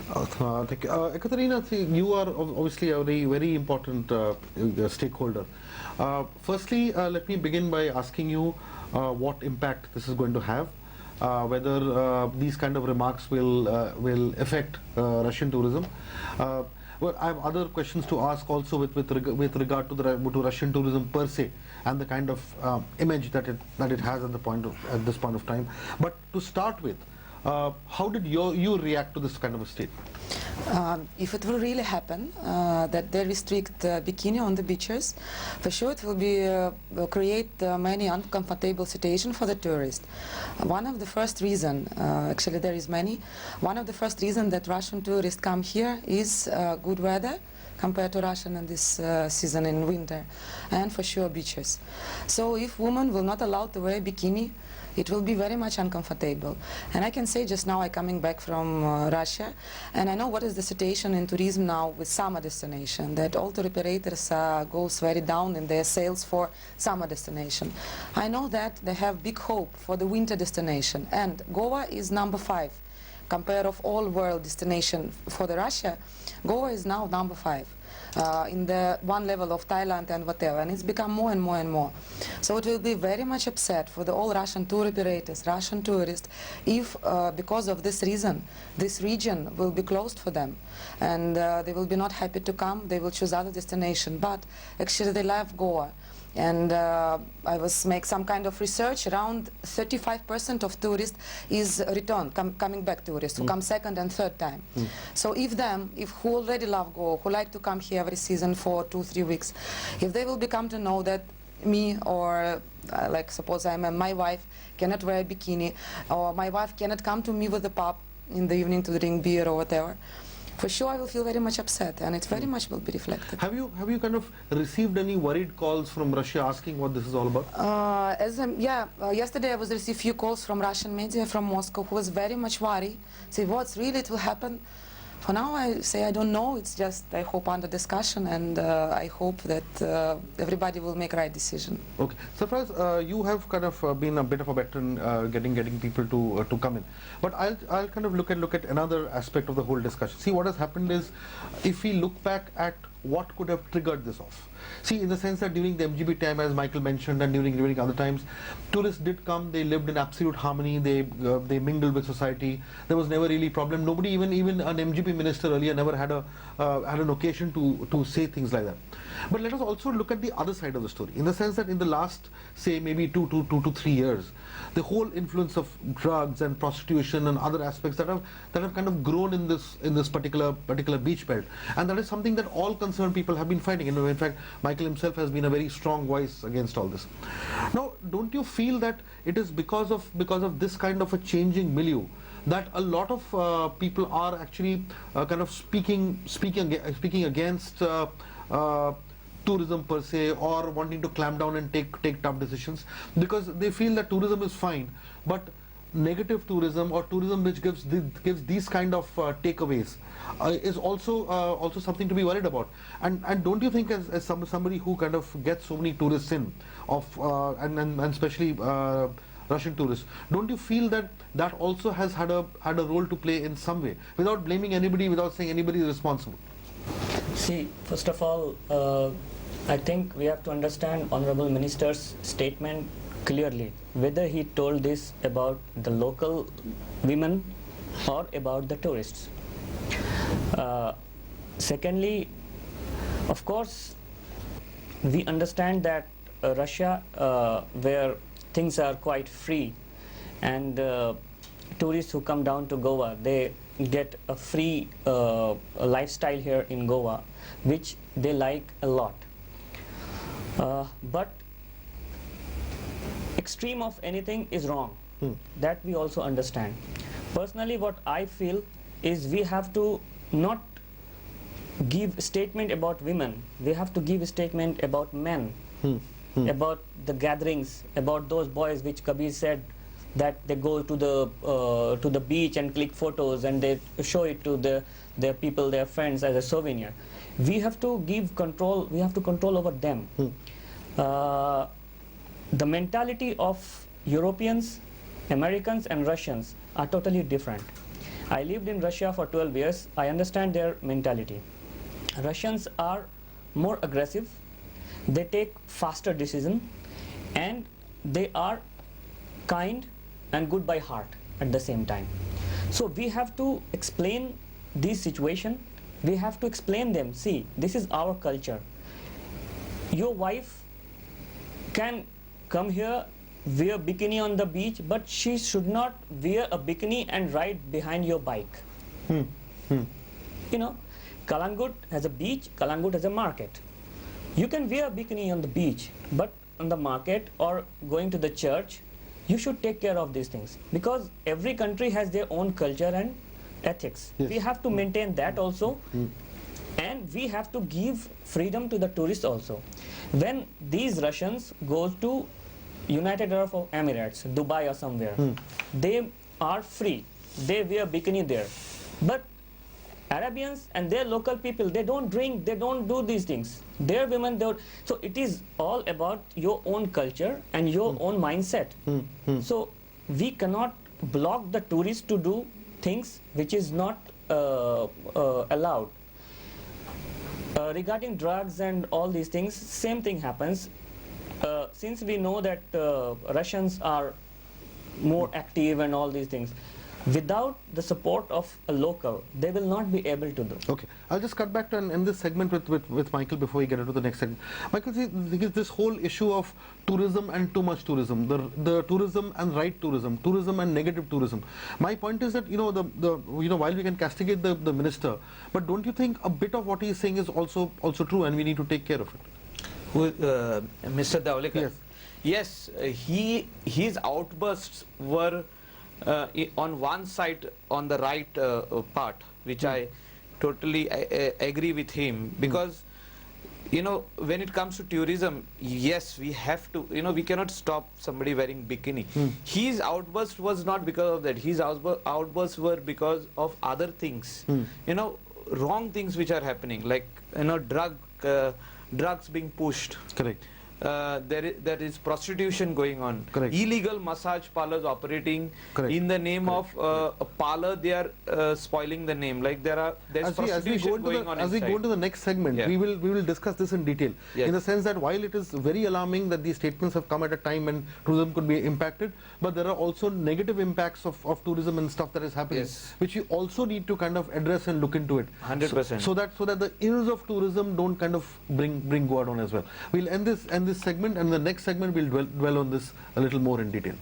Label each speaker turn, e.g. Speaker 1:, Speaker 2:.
Speaker 1: Thank you. Ekaterina, you are obviously a very, very important stakeholder. Firstly, let me begin by asking you what impact this is going to have, whether these kind of remarks will affect Russian tourism. Well, I have other questions to ask also with regard to to Russian tourism per se and the kind of image that it has at this point of time. But to start with, how did you react to this kind of a statement?
Speaker 2: If it will really happen, that they restrict bikini on the beaches, for sure it will create many uncomfortable situations for the tourists. One of the first reason, actually there is many, one of the first reason that Russian tourists come here is good weather compared to Russia in this season in winter, and for sure beaches. So if women will not allowed to wear bikini, it will be very much uncomfortable. And I can say just now I'm coming back from Russia, and I know what is the situation in tourism now with summer destination, that all tour operators goes very down in their sales for summer destination. I know that they have big hope for the winter destination, and Goa is number 5. Compare of all world destination for the Russia, Goa is now number 5. In the one level of Thailand and whatever, and it's become more and more and more. So it will be very much upset for the all Russian tour operators, Russian tourists, if because of this reason, this region will be closed for them, and they will be not happy to come, they will choose other destination, but actually they love Goa. And I was make some kind of research, around 35% of tourists is return, coming back tourists, who come second and third time. So if who already love Goa, who like to come here every season for 2-3 weeks, if they will become to know that me or like suppose my wife cannot wear a bikini, or my wife cannot come to me with the pub in the evening to drink beer or whatever, for sure I will feel very much upset, and it very much will be reflected.
Speaker 1: Have you kind of received any worried calls from Russia asking what this is all about?
Speaker 2: Yesterday I was received few calls from Russian media from Moscow who was very much worried, say what's really it will happen. For now I say I don't know, it's just I hope under discussion, and I hope that everybody will make right decision.
Speaker 1: Okay, Sarfraz, you have kind of been a bit of a veteran getting people to come in, but I'll kind of look at another aspect of the whole discussion. See, what has happened is, if we look back at what could have triggered this off. See, in the sense that during the MGB time, as Michael mentioned, and during other times, tourists did come, they lived in absolute harmony, they mingled with society, there was never really problem. Nobody, even an MGB minister earlier never had an occasion to say things like that. But let us also look at the other side of the story, in the sense that in the last, say, maybe 2 to 3 years, the whole influence of drugs and prostitution and other aspects that have kind of grown in this particular beach belt, and that is something that all concerned people have been fighting. And in fact, Michael himself has been a very strong voice against all this. Now, don't you feel that it is because of this kind of a changing milieu that a lot of people are actually kind of speaking against tourism per se, or wanting to clamp down and take tough decisions, because they feel that tourism is fine, but negative tourism, or tourism which gives these kind of takeaways, is also something to be worried about. And don't you think, as somebody who kind of gets so many tourists in, and especially Russian tourists, don't you feel that also has had a role to play in some way, without blaming anybody, without saying anybody is responsible?
Speaker 3: See, first of all, I think we have to understand Honorable Minister's statement clearly, whether he told this about the local women or about the tourists. Secondly, of course, we understand that Russia, where things are quite free, and tourists who come down to Goa, they get a free lifestyle here in Goa, which they like a lot. But extreme of anything is wrong. That we also understand. Personally, what I feel is we have to not give a statement about women, we have to give a statement about men, about the gatherings, about those boys which Kabir said that they go to the beach and click photos and they show it to their people, their friends, as a souvenir. We have to give control, we have to control over them. The mentality of Europeans, Americans and Russians are totally different. I lived in Russia for 12 years. I understand their mentality. Russians are more aggressive, they take faster decision, and they are kind and good by heart at the same time. So we have to explain this situation. We have to explain them, see, this is our culture. Your wife can come here, wear bikini on the beach, but she should not wear a bikini and ride behind your bike. You know, Calangute has a beach, Calangute has a market. You can wear a bikini on the beach, but on the market or going to the church, you should take care of these things, because every country has their own culture and ethics.
Speaker 1: Yes.
Speaker 3: We have to maintain that also, and we have to give freedom to the tourists also. When these Russians go to United Arab Emirates, Dubai or somewhere, they are free, they wear bikini there, but Arabians and their local people, they don't drink, they don't do these things. Their women don't. So it is all about your own culture and your own mindset. So we cannot block the tourists to do things which is not allowed. Regarding drugs and all these things, same thing happens. Since we know that Russians are more active and all these things, without the support of a local, they will not be able to do.
Speaker 1: Okay, I'll just cut back to end this segment with Michael before we get into the next segment. Michael, see, this whole issue of tourism and too much tourism, the tourism and right tourism and negative tourism. My point is that while we can castigate the minister, but don't you think a bit of what he is saying is also true, and we need to take care of it?
Speaker 4: Mr. Davlekar?
Speaker 1: Yes.
Speaker 4: Yes, his outbursts were on one side, on the right part, which I totally agree with him, because when it comes to tourism, yes, we have to, we cannot stop somebody wearing bikini. His outburst was not because of that. His outbursts were because of other things, wrong things which are happening, like drugs being pushed.
Speaker 1: Correct.
Speaker 4: There is prostitution going on.
Speaker 1: Correct.
Speaker 4: Illegal massage parlors operating.
Speaker 1: Correct.
Speaker 4: In the name of a parlor, they are spoiling the name. Like there's prostitution going on
Speaker 1: as we
Speaker 4: inside.
Speaker 1: go into the next segment,
Speaker 4: Yeah.
Speaker 1: we will discuss this in detail.
Speaker 4: Yes.
Speaker 1: In the sense that while it is very alarming that these statements have come at a time when tourism could be impacted, but there are also negative impacts of tourism and stuff that is happening,
Speaker 4: Yes.
Speaker 1: which you also need to kind of address and look into it.
Speaker 4: 100%.
Speaker 1: So that the ills of tourism don't kind of bring go out on as well. We'll end this segment, and the next segment we'll dwell on this a little more in detail.